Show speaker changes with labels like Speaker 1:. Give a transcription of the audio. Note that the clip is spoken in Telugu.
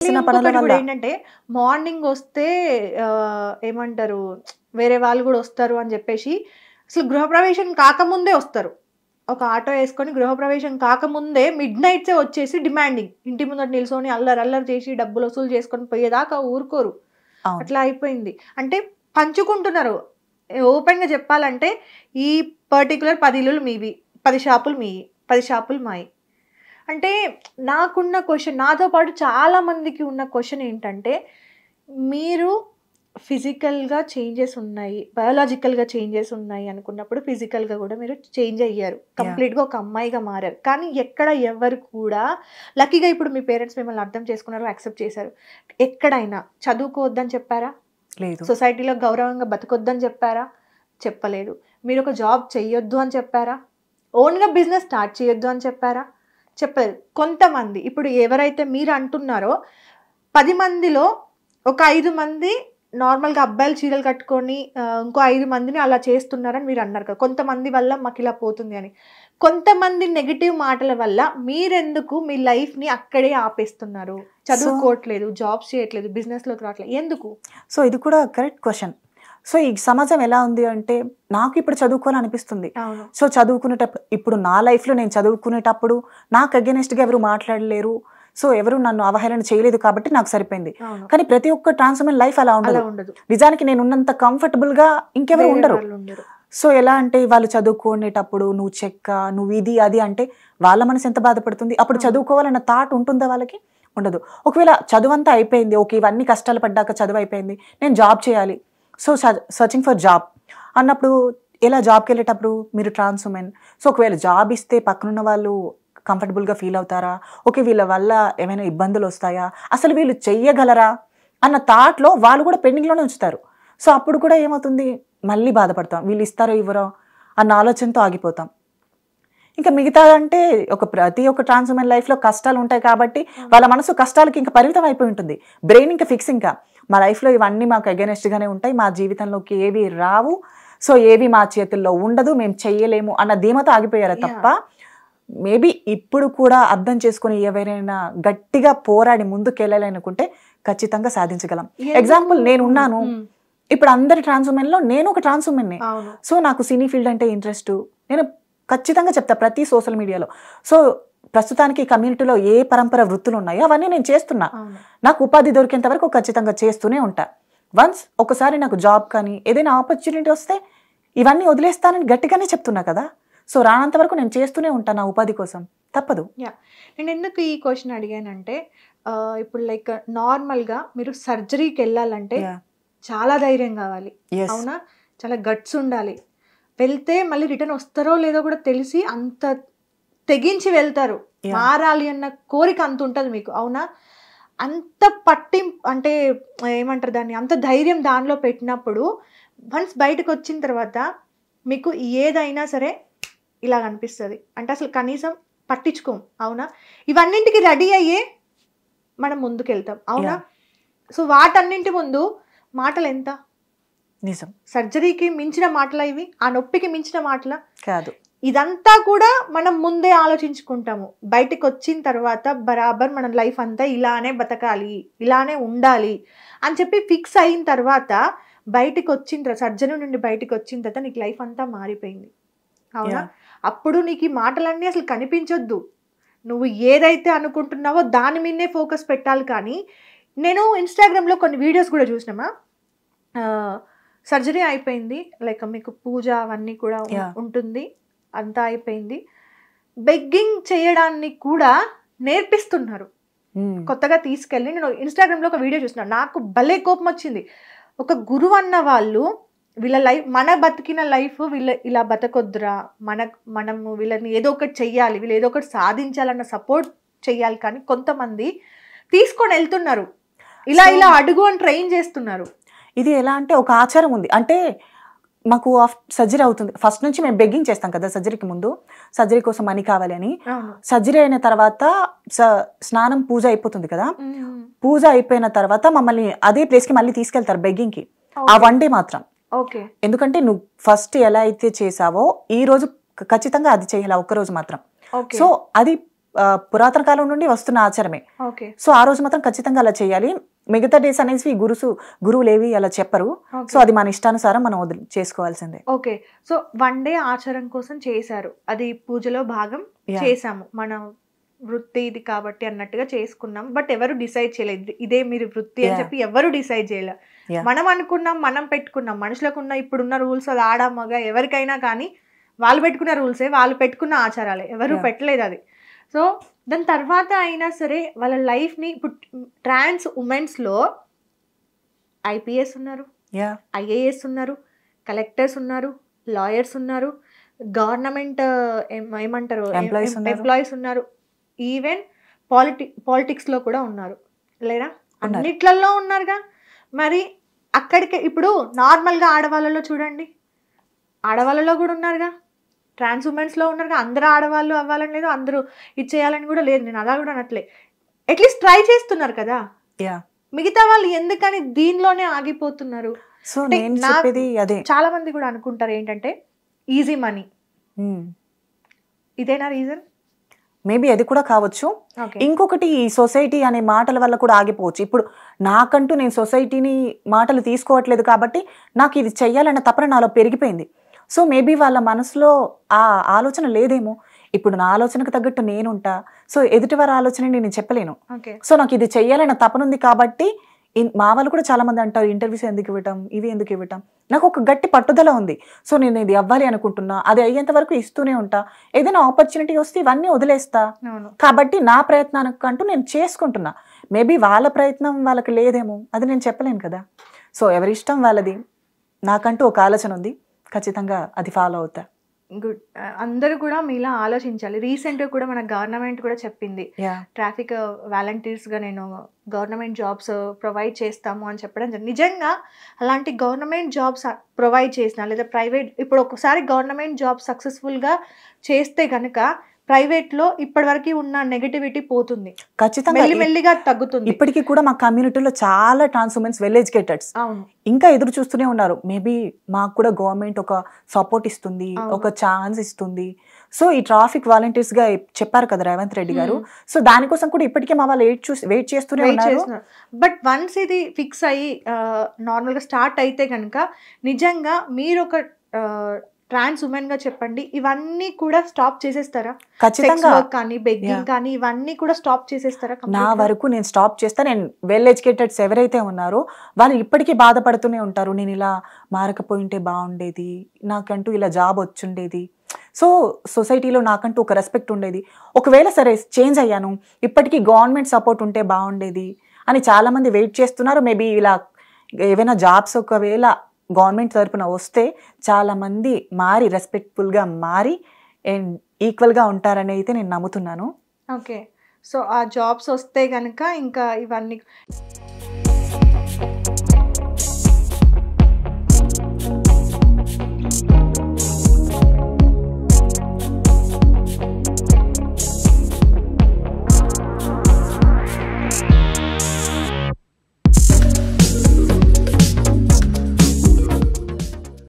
Speaker 1: ఏంటంటే మార్నింగ్ వస్తే ఏమంటారు వేరే వాళ్ళు కూడా వస్తారు అని చెప్పేసి అసలు గృహప్రవేశం కాకముందే వస్తారు. ఒక ఆటో వేసుకొని గృహప్రవేశం కాకముందే మిడ్ నైట్సే వచ్చేసి డిమాండింగ్, ఇంటి ముందర నిల్చొని అల్లరి చేసి డబ్బులు వసూలు చేసుకొని పోయేదాకా ఊరుకోరు. అట్లా అయిపోయింది. అంటే పంచుకుంటున్నారు. ఓపెన్ గా చెప్పాలంటే ఈ పర్టికులర్ 10 ఇల్లులు మీవి, 10 షాపులు మీవి, 10 షాపులు మాయి. అంటే నాకున్న క్వశ్చన్, నాతో పాటు చాలా మందికి ఉన్న క్వశ్చన్ ఏంటంటే, మీరు ఫిజికల్గా చేంజెస్ ఉన్నాయి, బయోలాజికల్గా చేంజెస్ ఉన్నాయి అనుకున్నప్పుడు ఫిజికల్గా కూడా మీరు చేంజ్ అయ్యారు, కంప్లీట్గా ఒక అమ్మాయిగా మారారు. కానీ ఎక్కడ ఎవరు కూడా లక్కీగా ఇప్పుడు మీ పేరెంట్స్ మిమ్మల్ని అర్థం చేసుకున్నారు, యాక్సెప్ట్ చేశారు. ఎక్కడైనా చదువుకోవద్దని చెప్పారా? లేదు. సొసైటీలో గౌరవంగా బతకొద్దని చెప్పారా? చెప్పలేదు. మీరు ఒక జాబ్ చెయ్యొద్దు అని చెప్పారా? ఓన్గా బిజినెస్ స్టార్ట్ చేయొద్దు అని చెప్పారా? చెప్పలేదు. కొంతమంది ఇప్పుడు ఎవరైతే మీరు అంటున్నారో 10 మందిలో ఒక 5 మంది నార్మల్గా అబ్బాయిలు చీరలు కట్టుకొని ఇంకో 5 మందిని అలా చేస్తున్నారని మీరు అన్నారు కదా, కొంతమంది వల్ల మాకు ఇలా పోతుంది అని. కొంతమంది నెగిటివ్ మాటల వల్ల మీరెందుకు మీ లైఫ్ని అక్కడే ఆపేస్తున్నారు? చదువుకోవట్లేదు, జాబ్స్ చేయట్లేదు, బిజినెస్లోకి రావట్లేదు, ఎందుకు?
Speaker 2: సో ఇది కూడా కరెక్ట్ క్వశ్చన్. సో ఈ సమాజం ఎలా ఉంది అంటే, నాకు ఇప్పుడు చదువుకోవాలనిపిస్తుంది. సో చదువుకునేటప్పుడు, ఇప్పుడు నా లైఫ్లో నేను చదువుకునేటప్పుడు నాకు అగెనిస్ట్గా ఎవరు మాట్లాడలేరు, సో ఎవరు నన్ను అవహేళన చేయలేదు కాబట్టి నాకు సరిపోయింది. కానీ ప్రతి ఒక్క ట్రాన్స్ఫర్మేషన్ లైఫ్ అలా ఉండదు. నిజానికి నేను ఉన్నంత కంఫర్టబుల్గా ఇంకెవరు ఉండరు. సో ఎలా అంటే, వాళ్ళు చదువుకునేటప్పుడు నువ్వు చెక్క, నువ్వు ఇది అది అంటే వాళ్ళ మనసు ఎంత బాధపడుతుంది. అప్పుడు చదువుకోవాలన్న థాట్ ఉంటుందా వాళ్ళకి? ఉండదు. ఒకవేళ చదువు అంతా అయిపోయింది, ఓకే ఇవన్నీ కష్టాలు పడ్డాక చదువు అయిపోయింది, నేను జాబ్ చేయాలి, సో సర్చింగ్ ఫర్ జాబ్ అన్నప్పుడు ఎలా జాబ్కి వెళ్ళేటప్పుడు మీరు ట్రాన్స్ ఉమెన్, సో ఒకవేళ జాబ్ ఇస్తే పక్కనున్న వాళ్ళు కంఫర్టబుల్గా ఫీల్ అవుతారా, ఓకే వీళ్ళ వల్ల ఏమైనా ఇబ్బందులు వస్తాయా, అసలు వీళ్ళు చెయ్యగలరా అన్న థాట్లో వాళ్ళు కూడా పెండింగ్లోనే ఉంచుతారు. సో అప్పుడు కూడా ఏమవుతుంది, మళ్ళీ బాధపడతాం, వీళ్ళు ఇస్తారో ఇవ్వరో అన్న ఆలోచనతో ఆగిపోతాం. ఇంకా మిగతా అంటే ప్రతి ఒక్క ట్రాన్స్ ఉమెన్ లైఫ్లో కష్టాలు ఉంటాయి కాబట్టి వాళ్ళ మనసు కష్టాలకి ఇంకా పరిమితం అయిపోయి ఉంటుంది. బ్రెయిన్ ఇంకా ఫిక్స్, ఇంకా మా లైఫ్లో ఇవన్నీ మాకు అగెనెస్ట్గానే ఉంటాయి, మా జీవితంలోకి ఏవి రావు, సో ఏవి మా చేతుల్లో ఉండదు, మేము చెయ్యలేము అన్న ధీమతో ఆగిపోయారు తప్ప, మేబీ ఇప్పుడు కూడా అర్థం చేసుకుని ఎవరైనా గట్టిగా పోరాడి ముందుకెళ్ళాలనుకుంటే ఖచ్చితంగా సాధించగలం. ఎగ్జాంపుల్ నేనున్నాను, ఇప్పుడు అందరి ట్రాన్స్ ఉమెన్లో నేను ఒక ట్రాన్స్ ఉమెన్నే. సో నాకు సినీ ఫీల్డ్ అంటే ఇంట్రెస్ట్, నేను ఖచ్చితంగా చెప్తా ప్రతి సోషల్ మీడియాలో. సో ప్రస్తుతానికి కమ్యూనిటీలో ఏ పరంపర వృత్తులు ఉన్నాయో అవన్నీ నేను చేస్తున్నా, నాకు ఉపాధి దొరికేంత వరకు ఖచ్చితంగా చేస్తూనే ఉంటా. వన్స్ ఒకసారి నాకు జాబ్ కానీ ఏదైనా ఆపర్చునిటీ వస్తే ఇవన్నీ వదిలేస్తానని గట్టిగానే చెప్తున్నా కదా. సో రానంత వరకు నేను చేస్తూనే ఉంటాను నా ఉపాధి కోసం, తప్పదు.
Speaker 1: నేను ఎందుకు ఈ క్వశ్చన్ అడిగానంటే, ఇప్పుడు లైక్ నార్మల్గా మీరు సర్జరీకి వెళ్ళాలంటే చాలా ధైర్యం కావాలి, అవునా, చాలా గట్స్ ఉండాలి, వెళ్తే మళ్ళీ రిటర్న్ వస్తారో లేదో కూడా తెలిసి అంత తెగించి వెళ్తారు, మారాలి అన్న కోరిక అంత ఉంటుంది మీకు, అవునా. అంత అంటే ఏమంటారు దాన్ని, అంత ధైర్యం దానిలో పెట్టినప్పుడు వన్స్ బయటకు వచ్చిన తర్వాత మీకు ఏదైనా సరే ఇలా అనిపిస్తుంది అంటే అసలు కనీసం పట్టించుకోం, అవునా. ఇవన్నింటికి రెడీ అయ్యే మనం ముందుకెళ్తాం, అవునా. సో వాటన్నింటి ముందు మాటలు ఎంత
Speaker 2: నిజం,
Speaker 1: సర్జరీకి మించిన మాటలా ఇవి, ఆ నొప్పికి మించిన మాటలా
Speaker 2: కాదు.
Speaker 1: ఇదంతా కూడా మనం ముందే ఆలోచించుకుంటాము. బయటకు వచ్చిన తర్వాత బరాబర్ మన లైఫ్ అంతా ఇలానే బతకాలి, ఇలానే ఉండాలి అని చెప్పి ఫిక్స్ అయిన తర్వాత బయటకు వచ్చిన తర్వాత, సర్జరీ నుండి బయటకు వచ్చిన తర్వాత నీకు లైఫ్ అంతా మారిపోయింది, అవునా. అప్పుడు నీకు ఈ మాటలన్నీ అసలు కనిపించొద్దు, నువ్వు ఏదైతే అనుకుంటున్నావో దాని మీదనే ఫోకస్ పెట్టాలి. కానీ నేను ఇన్స్టాగ్రామ్లో కొన్ని వీడియోస్ కూడా చూసినామా, సర్జరీ అయిపోయింది, లైక్ మీకు పూజ అవన్నీ కూడా ఉంటుంది, అంతా అయిపోయింది, బెగ్గింగ్ చేయడాన్ని కూడా నేర్పిస్తున్నారు కొత్తగా తీసుకెళ్ళి. నేను ఇన్స్టాగ్రామ్లో ఒక వీడియో చూసిన, నాకు భలే కోపం వచ్చింది. ఒక గురువు అన్న వాళ్ళు వీళ్ళ లైఫ్, మన బతికిన లైఫ్ వీళ్ళ ఇలా బతకొద్దురా, మనము వీళ్ళని ఏదో ఒకటి చెయ్యాలి, వీళ్ళు ఏదో ఒకటి సాధించాలన్న సపోర్ట్ చెయ్యాలి. కానీ కొంతమంది తీసుకొని వెళ్తున్నారు, ఇలా ఇలా అడుగు అని ట్రైన్ చేస్తున్నారు.
Speaker 2: ఇది ఎలా అంటే ఒక ఆచారం ఉంది, అంటే మాకు సర్జరీ అవుతుంది, ఫస్ట్ నుంచి మేము బెగ్గింగ్ చేస్తాం కదా సర్జరీకి ముందు, సర్జరీ కోసం మనీ కావాలి అని. సర్జరీ అయిన తర్వాత స్నానం పూజ అయిపోతుంది కదా, పూజ అయిపోయిన తర్వాత మమ్మల్ని అదే ప్లేస్కి మళ్ళీ తీసుకెళ్తారు బెగ్గింగ్కి, ఆ 1 డే మాత్రం. ఎందుకంటే నువ్వు ఫస్ట్ ఎలా అయితే చేసావో ఈ రోజు ఖచ్చితంగా అది చేయాలి, ఒక్కరోజు మాత్రం. సో అది పురాతన కాలం నుండి వస్తున్న ఆచారమే.
Speaker 1: ఓకే.
Speaker 2: సో ఆ రోజు మాత్రం ఖచ్చితంగా అలా చేయాలి. మిగతా డేస్ అనేసి గురువులు ఏవి అలా చెప్పరు. సో అది మన ఇష్టానుసారం మనం చేసుకోవాల్సిందే.
Speaker 1: ఓకే. సో 1 డే ఆచారం కోసం చేశారు, అది పూజలో భాగం చేసాము, మన వృత్తి ఇది కాబట్టి అన్నట్టుగా చేసుకున్నాం. బట్ ఎవరు డిసైడ్ చేయలేదు ఇదే మీరు వృత్తి అని చెప్పి, ఎవరు డిసైడ్ చేయలేదు. మనం అనుకున్నాం, మనం పెట్టుకున్నాం. మనుషులకు ఉన్న ఇప్పుడున్న రూల్స్, అది ఆడ మగ ఎవరికైనా కానీ వాళ్ళు పెట్టుకున్న రూల్సే, వాళ్ళు పెట్టుకున్న ఆచారాలే, ఎవరు పెట్టలేదు అది. సో దాని తర్వాత అయినా సరే వాళ్ళ లైఫ్ని, ఇప్పుడు ట్రాన్స్ ఉమెన్స్లో ఐపీఎస్ ఉన్నారు, ఐఏఎస్ ఉన్నారు, కలెక్టర్స్ ఉన్నారు, లాయర్స్ ఉన్నారు, గవర్నమెంట్ ఏమంటారు ఎంప్లాయీస్ ఉన్నారు, ఈవెన్ పాలిటిక్స్లో కూడా ఉన్నారు లేరా, అన్నిట్లలో ఉన్నారుగా. మరి అక్కడికి ఇప్పుడు నార్మల్గా ఆడవాళ్ళలో చూడండి, ఆడవాళ్ళలో కూడా ఉన్నారుగా, ట్రాన్స్ ఉమెన్స్లో ఉన్నారుగా. అందరూ ఆడవాళ్ళు అవ్వాలని లేదు, అందరూ ఇది చేయాలని కూడా లేదు, నేను అలా కూడా అనట్లే. అట్లీస్ట్ ట్రై చేస్తున్నారు కదా. మిగతా వాళ్ళు ఎందుకని దీనిలోనే ఆగిపోతున్నారు?
Speaker 2: సో నేను చెప్పేది అదే.
Speaker 1: చాలా మంది కూడా అనుకుంటారు ఏంటంటే ఈజీ మనీ, ఇదేనా రీజన్?
Speaker 2: మేబీ అది కూడా కావచ్చు. ఇంకొకటి ఈ సొసైటీ అనే మాటల వల్ల కూడా ఆగిపోవచ్చు. ఇప్పుడు నాకంటూ నేను సొసైటీని మాటలు తీసుకోవట్లేదు కాబట్టి నాకు ఇది చెయ్యాలన్న తపన నాలో పెరిగిపోయింది. సో మేబీ వాళ్ళ మనసులో ఆ ఆలోచన లేదేమో. ఇప్పుడు నా ఆలోచనకు తగ్గట్టు నేనుంటా, సో ఎదుటి వారి ఆలోచన నేను చెప్పలేను. సో నాకు ఇది చెయ్యాలన్న తపన ఉంది కాబట్టి, మా వాళ్ళు కూడా చాలా మంది అంటారు ఇంటర్వ్యూస్ ఎందుకు ఇవ్వటం, ఇవి ఎందుకు ఇవ్వటం. నాకు ఒక గట్టి పట్టుదల ఉంది. సో నేను ఇది అవ్వాలి అనుకుంటున్నా, అది అయ్యేంత వరకు ఇస్తూనే ఉంటా. ఏదైనా ఆపర్చునిటీ వస్తే ఇవన్నీ వదిలేస్తా. కాబట్టి నా ప్రయత్నానికంటూ నేను చేసుకుంటున్నా. మేబీ వాళ్ళ ప్రయత్నం వాళ్ళకి లేదేమో, అది నేను చెప్పలేను కదా. సో ఎవరి ఇష్టం వాళ్ళది. నాకంటూ ఒక ఆలోచన ఉంది, ఖచ్చితంగా అది ఫాలో అవుతా.
Speaker 1: గుడ్. అందరూ కూడా మీలా ఆలోచించాలి. రీసెంట్గా కూడా మన గవర్నమెంట్ కూడా చెప్పింది, ట్రాఫిక్ వాలంటీర్స్గా నేను గవర్నమెంట్ జాబ్స్ ప్రొవైడ్ చేస్తాము అని చెప్పడం. నిజంగా అలాంటి గవర్నమెంట్ జాబ్స్ ప్రొవైడ్ చేసిన లేదా ప్రైవేట్, ఇప్పుడు ఒకసారి గవర్నమెంట్ జాబ్ సక్సెస్ఫుల్గా చేస్తే కనుక ప్రైవేట్లో ఇప్పటివరకు ఉన్న నెగటివిటీ పోతుంది, ఖచ్చితంగా మెల్లిగా తగ్గుతుంది.
Speaker 2: ఇప్పటికీ కూడా మా కమ్యూనిటీలో చాలా ట్రాన్స్ ఉమెన్స్ వెల్ ఎడ్యుకేటెడ్స్ ఇంకా ఎదురు చూస్తూనే ఉన్నారు. మేబీ మాకు కూడా గవర్నమెంట్ ఒక సపోర్ట్ ఇస్తుంది, ఒక ఛాన్స్ ఇస్తుంది. సో ఈ ట్రాఫిక్ వాలంటీర్స్ గా చెప్పారు కదా రేవంత్ రెడ్డి గారు, సో దానికోసం కూడా ఇప్పటికే మా వాళ్ళు వెయిట్ చేస్తూనే ఉన్నారు.
Speaker 1: బట్ వన్స్ ఇది ఫిక్స్ అయ్యి నార్మల్ గా స్టార్ట్ అయితే కనుక నిజంగా మీరు ఒక ట్రాన్స్ ఉమెన్ గా చెప్పండి, ఇవన్నీ కూడా స్టాప్ చేసేస్తారా?
Speaker 2: ఖచ్చితంగా.
Speaker 1: కానీ బెగ్గింగ్ కానీ ఇవన్నీ కూడా స్టాప్ చేసేస్తారా?
Speaker 2: నా వరకు నేను స్టాప్ చేస్తా. నేను వెల్ ఎడ్యుకేటెడ్స్ ఎవరైతే ఉన్నారో వాళ్ళు ఇప్పటికీ బాధపడుతూనే ఉంటారు, నేను ఇలా మారకపోయింటే బాగుండేది, నాకంటూ ఇలా జాబ్ వచ్చుండేది, సో సొసైటీలో నాకంటూ ఒక రెస్పెక్ట్ ఉండేది, ఒకవేళ సరే చేంజ్ అయ్యాను, ఇప్పటికీ గవర్నమెంట్ సపోర్ట్ ఉంటే బాగుండేది అని చాలా మంది వెయిట్ చేస్తున్నారు. మేబీ ఇలా ఏవైనా జాబ్స్ ఒకవేళ గవర్నమెంట్ తరపున వస్తే చాలా మంది మారి రెస్పెక్ట్ఫుల్గా మారి అండ్ ఈక్వల్గా ఉంటారని అయితే నేను నమ్ముతున్నాను.
Speaker 1: ఓకే. సో ఆ జాబ్స్ వస్తే కనుక ఇంకా ఇవన్నీ